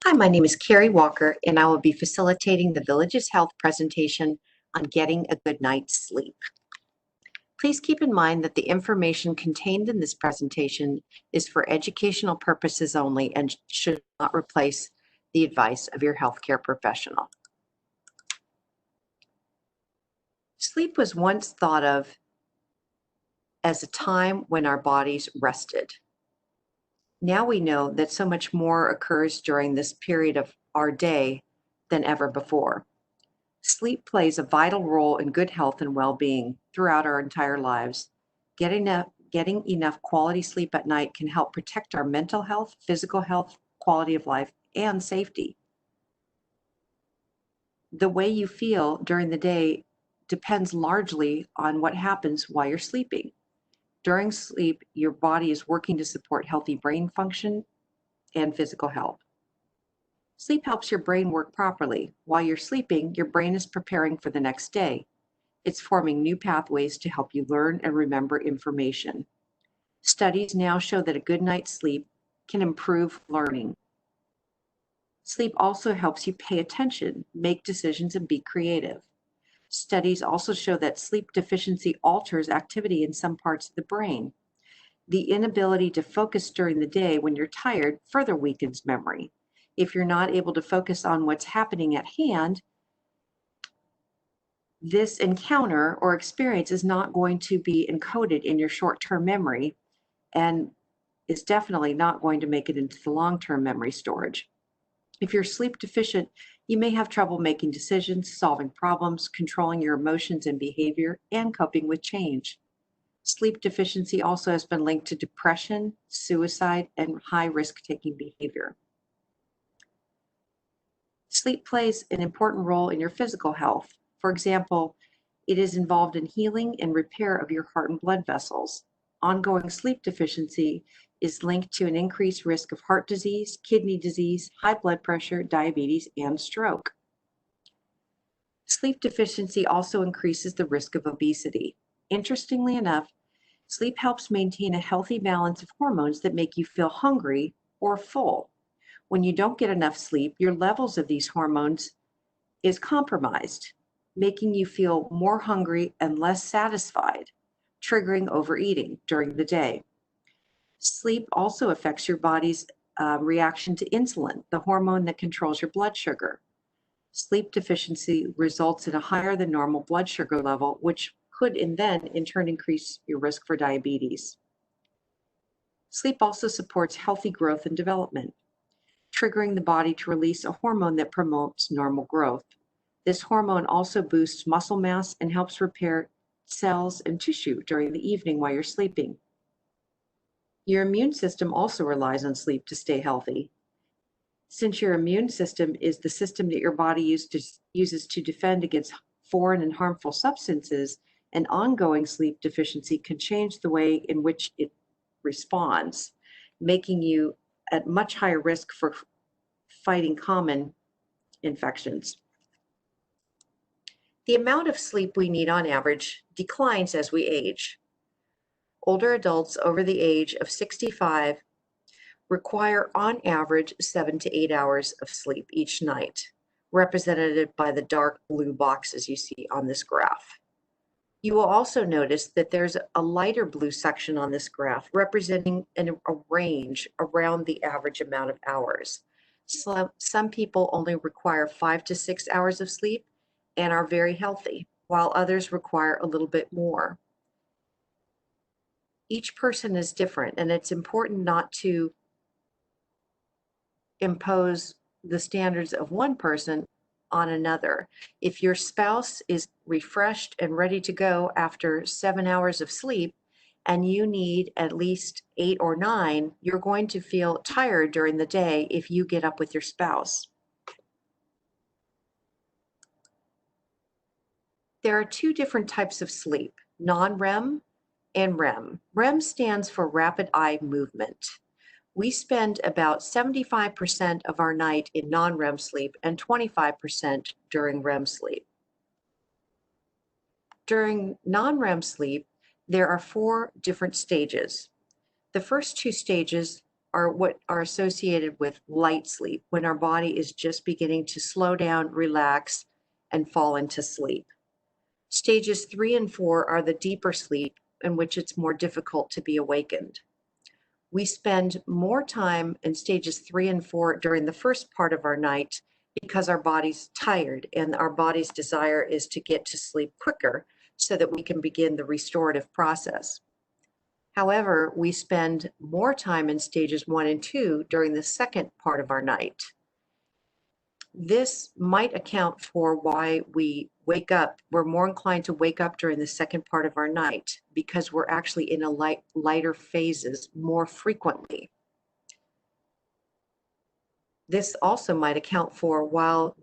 Hi, my name is Carrie Walker, and I will be facilitating the Village's Health presentation on getting a good night's sleep. Please keep in mind that the information contained in this presentation is for educational purposes only and should not replace the advice of your healthcare professional. Sleep was once thought of as a time when our bodies rested. Now we know that so much more occurs during this period of our day than ever before. Sleep plays a vital role in good health and well-being throughout our entire lives. Getting enough quality sleep at night can help protect our mental health, physical health, quality of life, and safety. The way you feel during the day depends largely on what happens while you're sleeping. During sleep, your body is working to support healthy brain function and physical health. Sleep helps your brain work properly. While you're sleeping, your brain is preparing for the next day. It's forming new pathways to help you learn and remember information. Studies now show that a good night's sleep can improve learning. Sleep also helps you pay attention, make decisions, and be creative. Studies also show that sleep deficiency alters activity in some parts of the brain. The inability to focus during the day when you're tired further weakens memory. If you're not able to focus on what's happening at hand, this encounter or experience is not going to be encoded in your short-term memory and is definitely not going to make it into the long-term memory storage. If you're sleep deficient, you may have trouble making decisions, solving problems, controlling your emotions and behavior, and coping with change. Sleep deficiency also has been linked to depression, suicide, and high risk-taking behavior. Sleep plays an important role in your physical health. For example, it is involved in healing and repair of your heart and blood vessels. Ongoing sleep deficiency is linked to an increased risk of heart disease, kidney disease, high blood pressure, diabetes, and stroke. Sleep deficiency also increases the risk of obesity. Interestingly enough, sleep helps maintain a healthy balance of hormones that make you feel hungry or full. When you don't get enough sleep, your levels of these hormones is compromised, making you feel more hungry and less satisfied, triggering overeating during the day. Sleep also affects your body's reaction to insulin, the hormone that controls your blood sugar. Sleep deficiency results in a higher than normal blood sugar level, which could then in turn increase your risk for diabetes. Sleep also supports healthy growth and development, triggering the body to release a hormone that promotes normal growth. This hormone also boosts muscle mass and helps repair cells and tissue during the evening while you're sleeping. Your immune system also relies on sleep to stay healthy. Since your immune system is the system that your body uses to defend against foreign and harmful substances, an ongoing sleep deficiency can change the way in which it responds, making you at much higher risk for fighting common infections. The amount of sleep we need on average declines as we age. Older adults over the age of 65 require on average 7 to 8 hours of sleep each night, represented by the dark blue boxes you see on this graph. You will also notice that there's a lighter blue section on this graph representing a range around the average amount of hours. Some people only require 5 to 6 hours of sleep and are very healthy, while others require a little bit more. Each person is different, and it's important not to impose the standards of one person on another. If your spouse is refreshed and ready to go after 7 hours of sleep and you need at least 8 or 9, you're going to feel tired during the day if you get up with your spouse. There are two different types of sleep, non-REM and REM. REM stands for rapid eye movement. We spend about 75% of our night in non-REM sleep and 25% during REM sleep. During non-REM sleep, there are 4 different stages. The first 2 stages are what are associated with light sleep, when our body is just beginning to slow down, relax, and fall into sleep. Stages 3 and 4 are the deeper sleep, in which it's more difficult to be awakened. We spend more time in stages 3 and 4 during the first part of our night because our body's tired and our body's desire is to get to sleep quicker so that we can begin the restorative process. However, we spend more time in stages 1 and 2 during the second part of our night. This might account for why we wake up. We're more inclined to wake up during the second part of our night because we're actually in a lighter phases more frequently. This also might account for while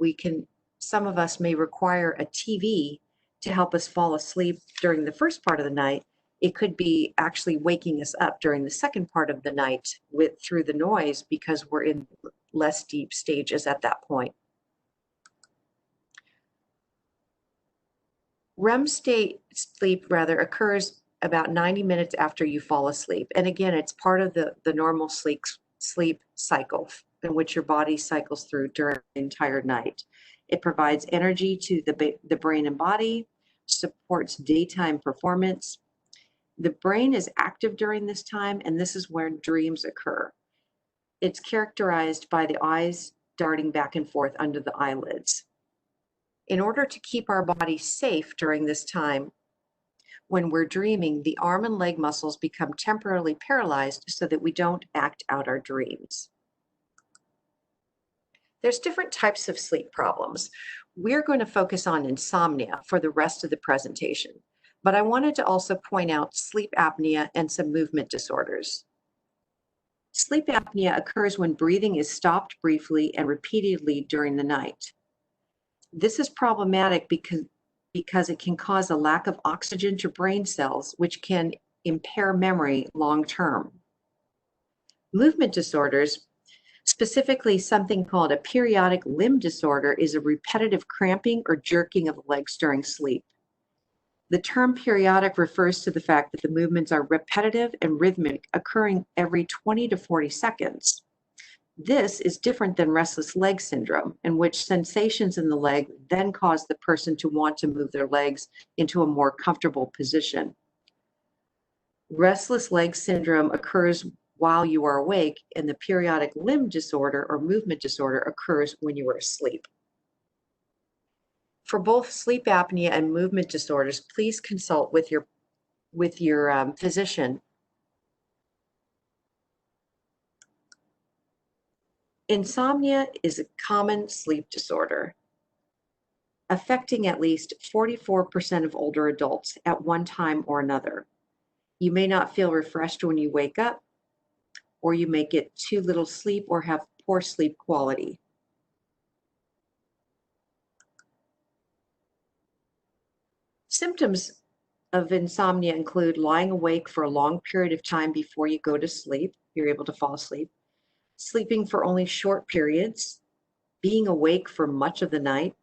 some of us may require a TV to help us fall asleep during the first part of the night, it could be actually waking us up during the second part of the night through the noise because we're in less deep stages at that point. REM sleep occurs about 90 minutes after you fall asleep. And again, it's part of the normal sleep cycle in which your body cycles through during the entire night. It provides energy to the brain and body, supports daytime performance. The brain is active during this time, and this is where dreams occur. It's characterized by the eyes darting back and forth under the eyelids. In order to keep our body safe during this time, when we're dreaming, the arm and leg muscles become temporarily paralyzed so that we don't act out our dreams. There's different types of sleep problems. We're going to focus on insomnia for the rest of the presentation, but I wanted to also point out sleep apnea and some movement disorders. Sleep apnea occurs when breathing is stopped briefly and repeatedly during the night. This is problematic because it can cause a lack of oxygen to brain cells, which can impair memory long term. Movement disorders, specifically something called a periodic limb disorder, is a repetitive cramping or jerking of the legs during sleep. The term periodic refers to the fact that the movements are repetitive and rhythmic, occurring every 20 to 40 seconds. This is different than restless leg syndrome, in which sensations in the leg then cause the person to want to move their legs into a more comfortable position. Restless leg syndrome occurs while you are awake, and the periodic limb disorder or movement disorder occurs when you are asleep. For both sleep apnea and movement disorders, please consult with your physician. Insomnia is a common sleep disorder affecting at least 44% of older adults at one time or another. You may not feel refreshed when you wake up, or you may get too little sleep or have poor sleep quality. Symptoms of insomnia include lying awake for a long period of time before you go to sleep, you're able to fall asleep, sleeping for only short periods, being awake for much of the night,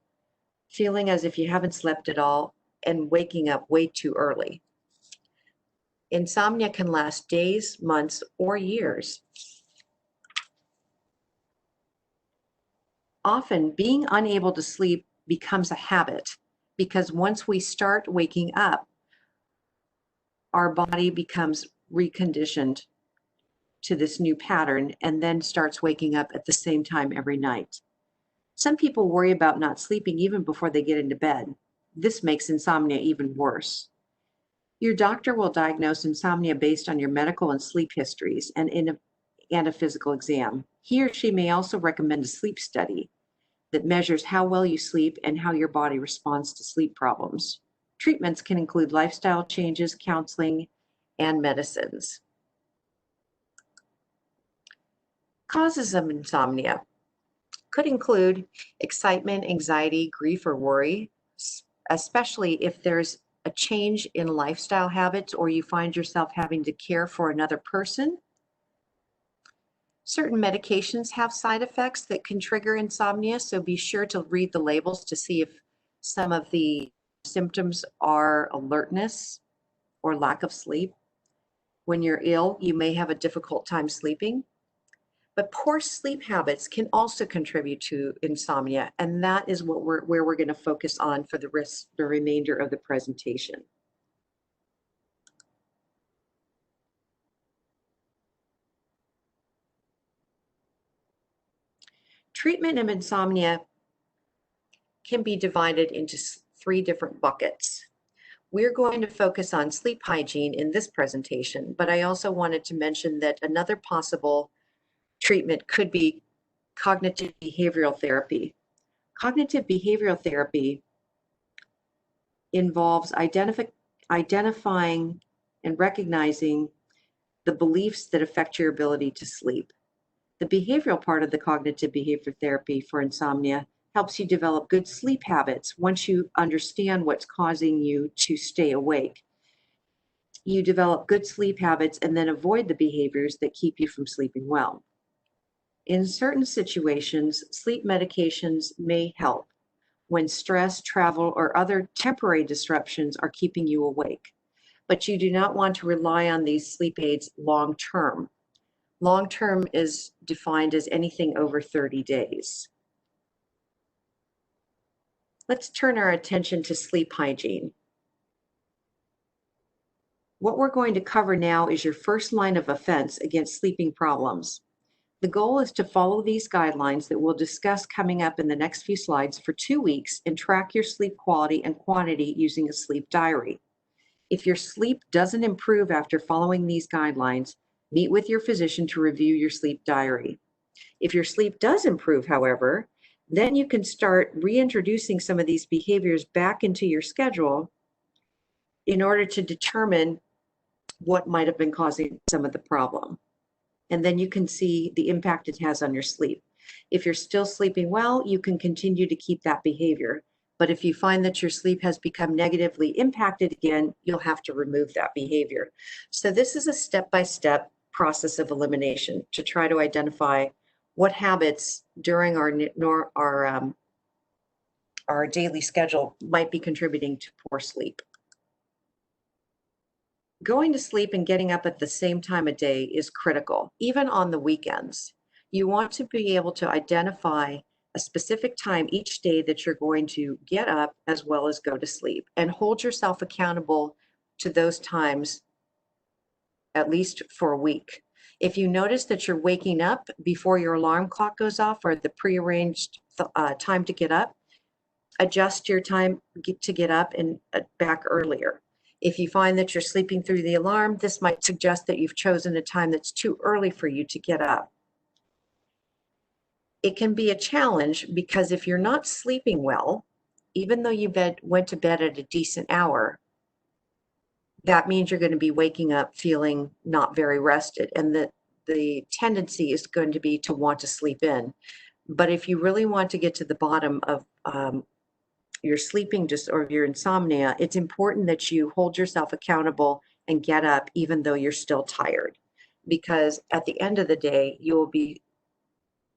feeling as if you haven't slept at all, and waking up way too early. Insomnia can last days, months, or years. Often, being unable to sleep becomes a habit because once we start waking up, our body becomes reconditioned to this new pattern and then starts waking up at the same time every night. Some people worry about not sleeping even before they get into bed. This makes insomnia even worse. Your doctor will diagnose insomnia based on your medical and sleep histories and a physical exam. He or she may also recommend a sleep study that measures how well you sleep and how your body responds to sleep problems. Treatments can include lifestyle changes, counseling, and medicines. Causes of insomnia could include excitement, anxiety, grief, or worry, especially if there's a change in lifestyle habits or you find yourself having to care for another person. Certain medications have side effects that can trigger insomnia, so be sure to read the labels to see if some of the symptoms are alertness or lack of sleep. When you're ill, you may have a difficult time sleeping. But poor sleep habits can also contribute to insomnia, and that is where we're going to focus on for the remainder of the presentation. Treatment of insomnia can be divided into three different buckets. We're going to focus on sleep hygiene in this presentation, but I also wanted to mention that another possible treatment could be cognitive behavioral therapy. Cognitive behavioral therapy involves identifying and recognizing the beliefs that affect your ability to sleep. The behavioral part of the cognitive behavior therapy for insomnia helps you develop good sleep habits once you understand what's causing you to stay awake. You develop good sleep habits and then avoid the behaviors that keep you from sleeping well. In certain situations, sleep medications may help when stress, travel, or other temporary disruptions are keeping you awake. But you do not want to rely on these sleep aids long term. Long term is defined as anything over 30 days. Let's turn our attention to sleep hygiene. What we're going to cover now is your first line of offense against sleeping problems. The goal is to follow these guidelines that we'll discuss coming up in the next few slides for 2 weeks and track your sleep quality and quantity using a sleep diary. If your sleep doesn't improve after following these guidelines, meet with your physician to review your sleep diary. If your sleep does improve, however, then you can start reintroducing some of these behaviors back into your schedule in order to determine what might have been causing some of the problem. And then you can see the impact it has on your sleep. If you're still sleeping well, you can continue to keep that behavior. But if you find that your sleep has become negatively impacted again, you'll have to remove that behavior. So this is a step-by-step process of elimination to try to identify what habits during our daily schedule might be contributing to poor sleep. Going to sleep and getting up at the same time of day is critical, even on the weekends. You want to be able to identify a specific time each day that you're going to get up as well as go to sleep, and hold yourself accountable to those times at least for a week. If you notice that you're waking up before your alarm clock goes off or the prearranged time to get up, adjust your time to get up and back earlier. If you find that you're sleeping through the alarm, this might suggest that you've chosen a time that's too early for you to get up. It can be a challenge because if you're not sleeping well, even though you went to bed at a decent hour, that means you're going to be waking up feeling not very rested, and the tendency is going to be to want to sleep in. But if you really want to get to the bottom of your sleeping or your insomnia, it's important that you hold yourself accountable and get up even though you're still tired, because at the end of the day, you will be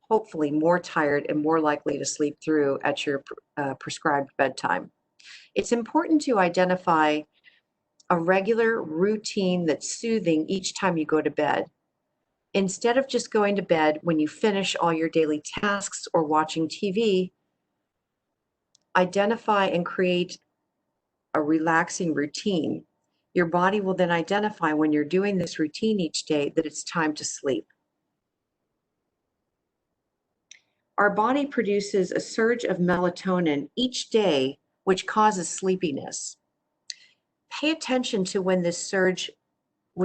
hopefully more tired and more likely to sleep through at your prescribed bedtime. It's important to identify a regular routine that's soothing each time you go to bed. Instead of just going to bed when you finish all your daily tasks or watching TV, identify and create a relaxing routine. Your body will then identify when you're doing this routine each day that it's time to sleep. Our body produces a surge of melatonin each day, which causes sleepiness. Pay attention to when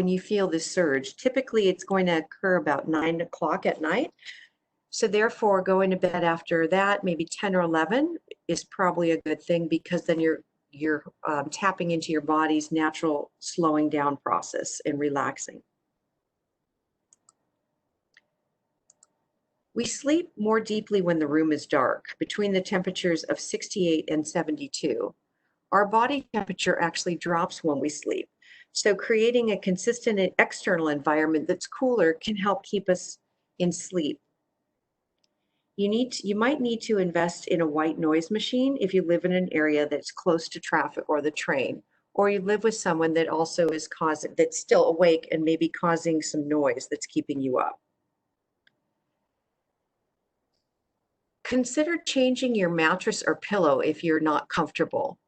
you feel this surge. Typically, it's going to occur about 9 o'clock at night. So therefore, going to bed after that, maybe 10 or 11, is probably a good thing, because then you're tapping into your body's natural slowing down process and relaxing. We sleep more deeply when the room is dark, between the temperatures of 68 and 72. Our body temperature actually drops when we sleep. So creating a consistent external environment that's cooler can help keep us in sleep. You might need to invest in a white noise machine if you live in an area that's close to traffic or the train, or you live with someone that also that's still awake and maybe causing some noise that's keeping you up. Consider changing your mattress or pillow if you're not comfortable.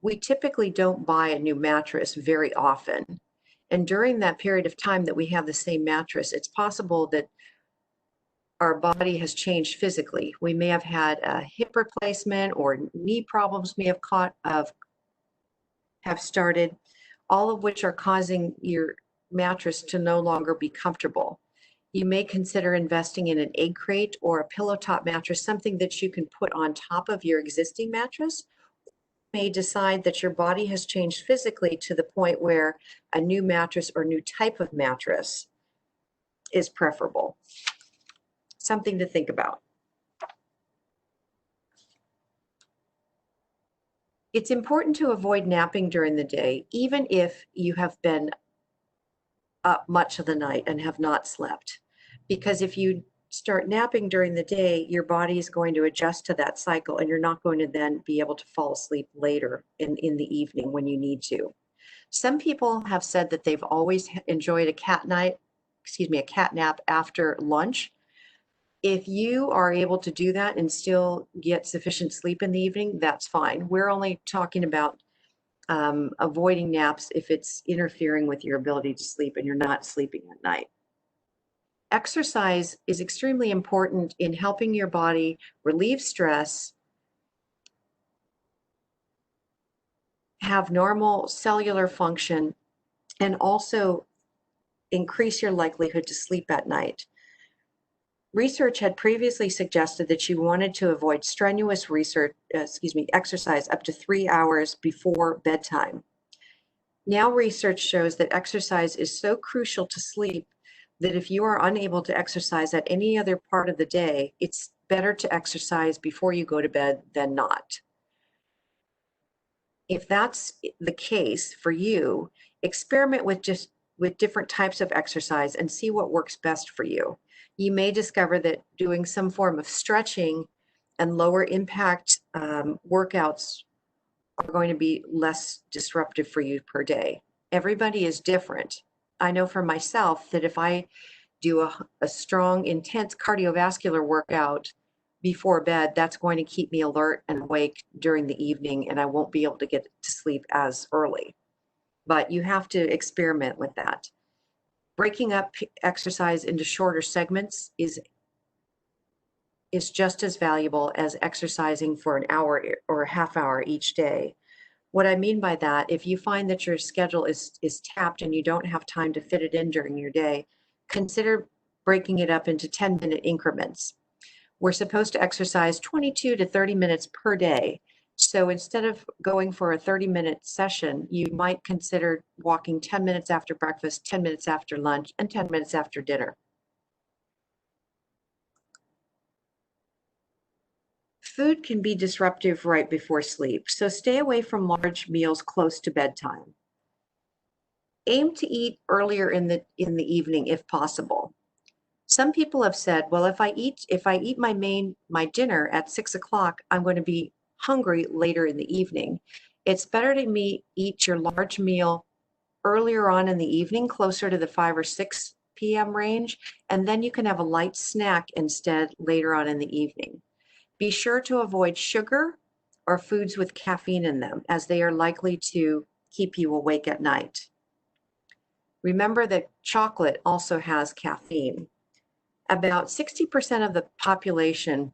We typically don't buy a new mattress very often. And during that period of time that we have the same mattress, it's possible that our body has changed physically. We may have had a hip replacement or knee problems may have started, all of which are causing your mattress to no longer be comfortable. You may consider investing in an egg crate or a pillow top mattress, something that you can put on top of your existing mattress. You may decide that your body has changed physically to the point where a new mattress or new type of mattress is preferable. Something to think about. It's important to avoid napping during the day, even if you have been up much of the night and have not slept. Because if you start napping during the day, your body is going to adjust to that cycle and you're not going to then be able to fall asleep later in the evening when you need to. Some people have said that they've always enjoyed a cat nap after lunch. If you are able to do that and still get sufficient sleep in the evening, that's fine. We're only talking about avoiding naps if it's interfering with your ability to sleep and you're not sleeping at night. Exercise is extremely important in helping your body relieve stress, have normal cellular function, and also increase your likelihood to sleep at night. Research had previously suggested that you wanted to avoid strenuous exercise up to 3 hours before bedtime. Now research shows that exercise is so crucial to sleep that if you are unable to exercise at any other part of the day, it's better to exercise before you go to bed than not. If that's the case for you, experiment with different types of exercise and see what works best for you. You may discover that doing some form of stretching and lower impact workouts are going to be less disruptive for you per day. Everybody is different. I know for myself that if I do a strong, intense cardiovascular workout before bed, that's going to keep me alert and awake during the evening, and I won't be able to get to sleep as early. But you have to experiment with that. Breaking up exercise into shorter segments is just as valuable as exercising for an hour or a half hour each day. What I mean by that, if you find that your schedule is tapped and you don't have time to fit it in during your day, consider breaking it up into 10-minute increments. We're supposed to exercise 22 to 30 minutes per day. So instead of going for a 30-minute session, you might consider walking 10 minutes after breakfast, 10 minutes after lunch, and 10 minutes after dinner. Food can be disruptive right before sleep, so stay away from large meals close to bedtime. Aim to eat earlier in the evening if possible. Some people have said, well, if I eat my dinner at 6 o'clock, I'm going to be hungry later in the evening. It's better to eat your large meal earlier on in the evening, closer to the 5 or 6 p.m. range, and then you can have a light snack instead later on in the evening. Be sure to avoid sugar or foods with caffeine in them, as they are likely to keep you awake at night. Remember that chocolate also has caffeine. About 60% of the population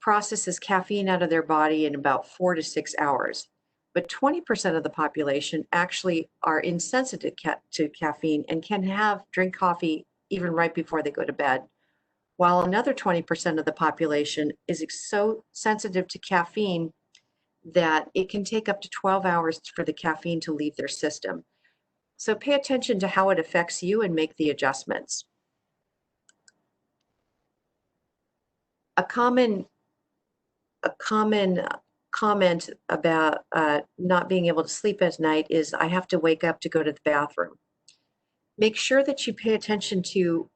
processes caffeine out of their body in about 4 to 6 hours. But 20% of the population actually are insensitive to caffeine and can drink coffee even right before they go to bed, while another 20% of the population is so sensitive to caffeine that it can take up to 12 hours for the caffeine to leave their system. So pay attention to how it affects you and make the adjustments. A common comment about not being able to sleep at night is, I have to wake up to go to the bathroom. Make sure that you pay attention to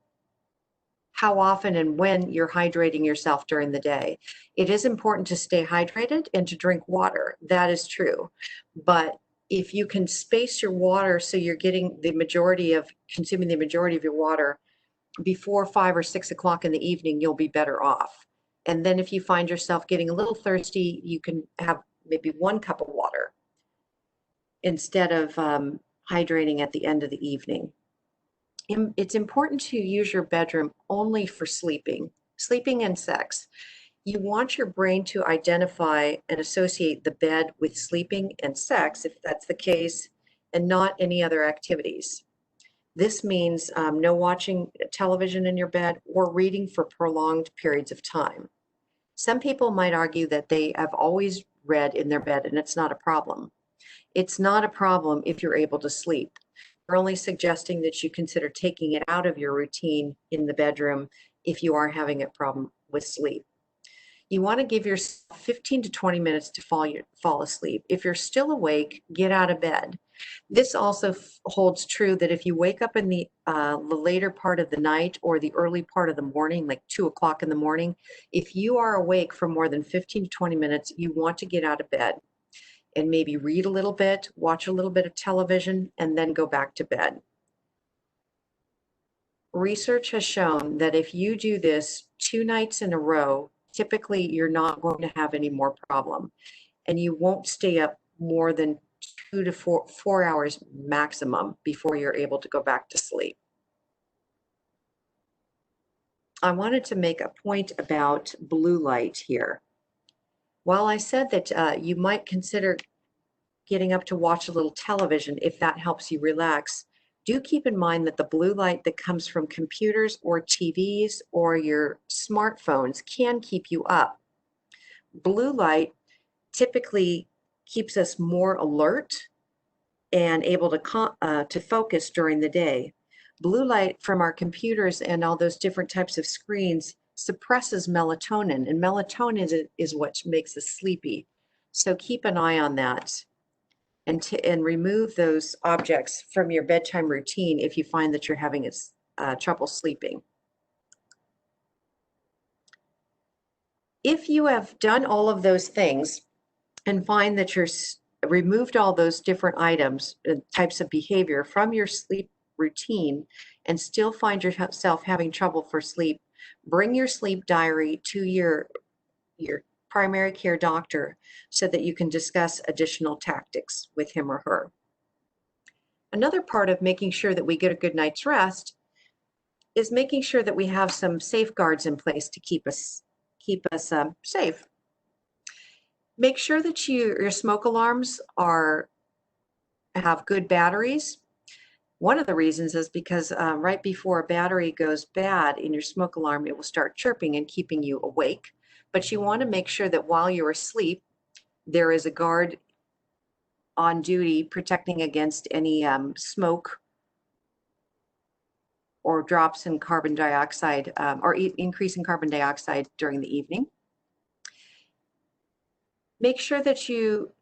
how often and when you're hydrating yourself during the day. It is important to stay hydrated and to drink water. That is true. But if you can space your water so you're getting consuming the majority of your water before 5 or 6 o'clock in the evening, you'll be better off. And then if you find yourself getting a little thirsty, you can have maybe 1 cup of water instead of hydrating at the end of the evening. It's important to use your bedroom only for sleeping and sex. You want your brain to identify and associate the bed with sleeping and sex, if that's the case, and not any other activities. This means no watching television in your bed or reading for prolonged periods of time. Some people might argue that they have always read in their bed and it's not a problem. It's not a problem if you're able to sleep. We're only suggesting that you consider taking it out of your routine in the bedroom if you are having a problem with sleep. You want to give yourself 15 to 20 minutes to fall asleep. If you're still awake, get out of bed. This also holds true that if you wake up in the later part of the night or the early part of the morning, like 2 o'clock in the morning, if you are awake for more than 15 to 20 minutes, you want to get out of bed and maybe read a little bit, watch a little bit of television, and then go back to bed. Research has shown that if you do this 2 nights in a row, typically you're not going to have any more problem, and you won't stay up more than 2 to 4 hours maximum before you're able to go back to sleep. I wanted to make a point about blue light here. While I said that you might consider getting up to watch a little television if that helps you relax, do keep in mind that the blue light that comes from computers or TVs or your smartphones can keep you up. Blue light typically keeps us more alert and able to focus during the day. Blue light from our computers and all those different types of screens suppresses melatonin, and melatonin is what makes us sleepy. So keep an eye on that and remove those objects from your bedtime routine if you find that you're having trouble sleeping. If you have done all of those things and find that you're removed all those different items and types of behavior from your sleep routine and still find yourself having trouble for sleep, bring your sleep diary to your primary care doctor so that you can discuss additional tactics with him or her. Another part of making sure that we get a good night's rest is making sure that we have some safeguards in place to keep us safe. Make sure that your smoke alarms have good batteries. One of the reasons is because right before a battery goes bad in your smoke alarm, it will start chirping and keeping you awake. But you want to make sure that while you're asleep, there is a guard on duty protecting against any smoke or drops in carbon dioxide or increase in carbon dioxide during the evening. Make sure that you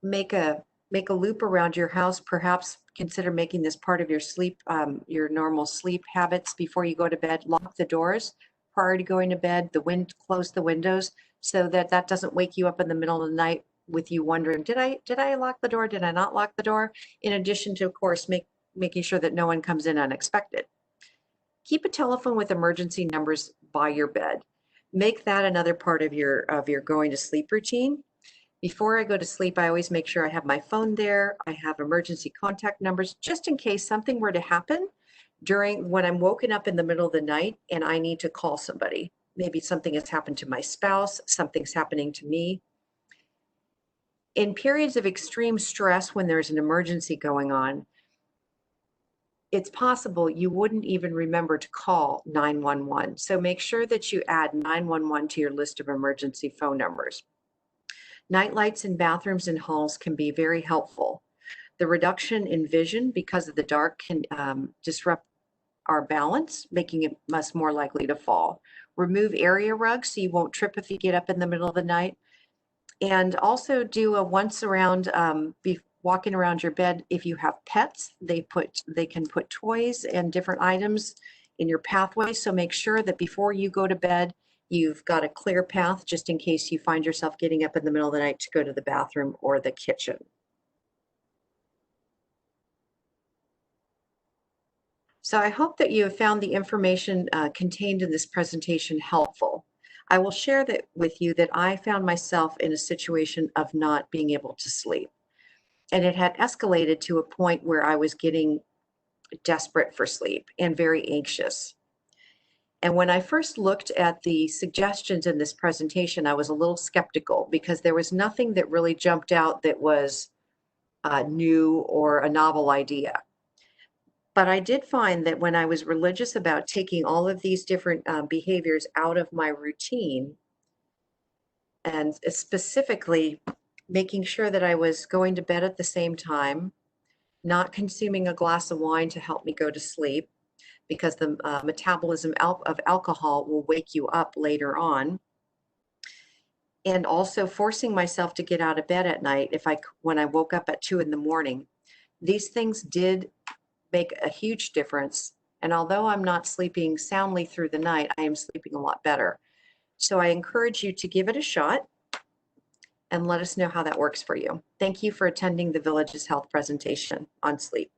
make a loop around your house. Perhaps consider making this part of your sleep, your normal sleep habits before you go to bed. Lock the doors prior to going to bed. Close the windows so that doesn't wake you up in the middle of the night with you wondering, did I lock the door? Did I not lock the door? In addition to, of course, making sure that no one comes in unexpected. Keep a telephone with emergency numbers by your bed. Make that another part of your going to sleep routine. Before I go to sleep, I always make sure I have my phone there. I have emergency contact numbers just in case something were to happen when I'm woken up in the middle of the night and I need to call somebody. Maybe something has happened to my spouse, something's happening to me. In periods of extreme stress, when there's an emergency going on, it's possible you wouldn't even remember to call 911. So make sure that you add 911 to your list of emergency phone numbers. Nightlights in bathrooms and halls can be very helpful. The reduction in vision because of the dark can disrupt our balance, making us more likely to fall. Remove area rugs so you won't trip if you get up in the middle of the night. And also do a once around, walking around your bed. If you have pets, they can put toys and different items in your pathway. So make sure that before you go to bed, you've got a clear path just in case you find yourself getting up in the middle of the night to go to the bathroom or the kitchen. So I hope that you have found the information contained in this presentation helpful. I will share that with you that I found myself in a situation of not being able to sleep. And it had escalated to a point where I was getting desperate for sleep and very anxious. And when I first looked at the suggestions in this presentation, I was a little skeptical because there was nothing that really jumped out that was new or a novel idea. But I did find that when I was religious about taking all of these different behaviors out of my routine, and specifically making sure that I was going to bed at the same time, not consuming a glass of wine to help me go to sleep, because the metabolism of alcohol will wake you up later on, and also forcing myself to get out of bed at night when I woke up at 2 in the morning. These things did make a huge difference. And although I'm not sleeping soundly through the night, I am sleeping a lot better. So I encourage you to give it a shot and let us know how that works for you. Thank you for attending the Village's Health presentation on sleep.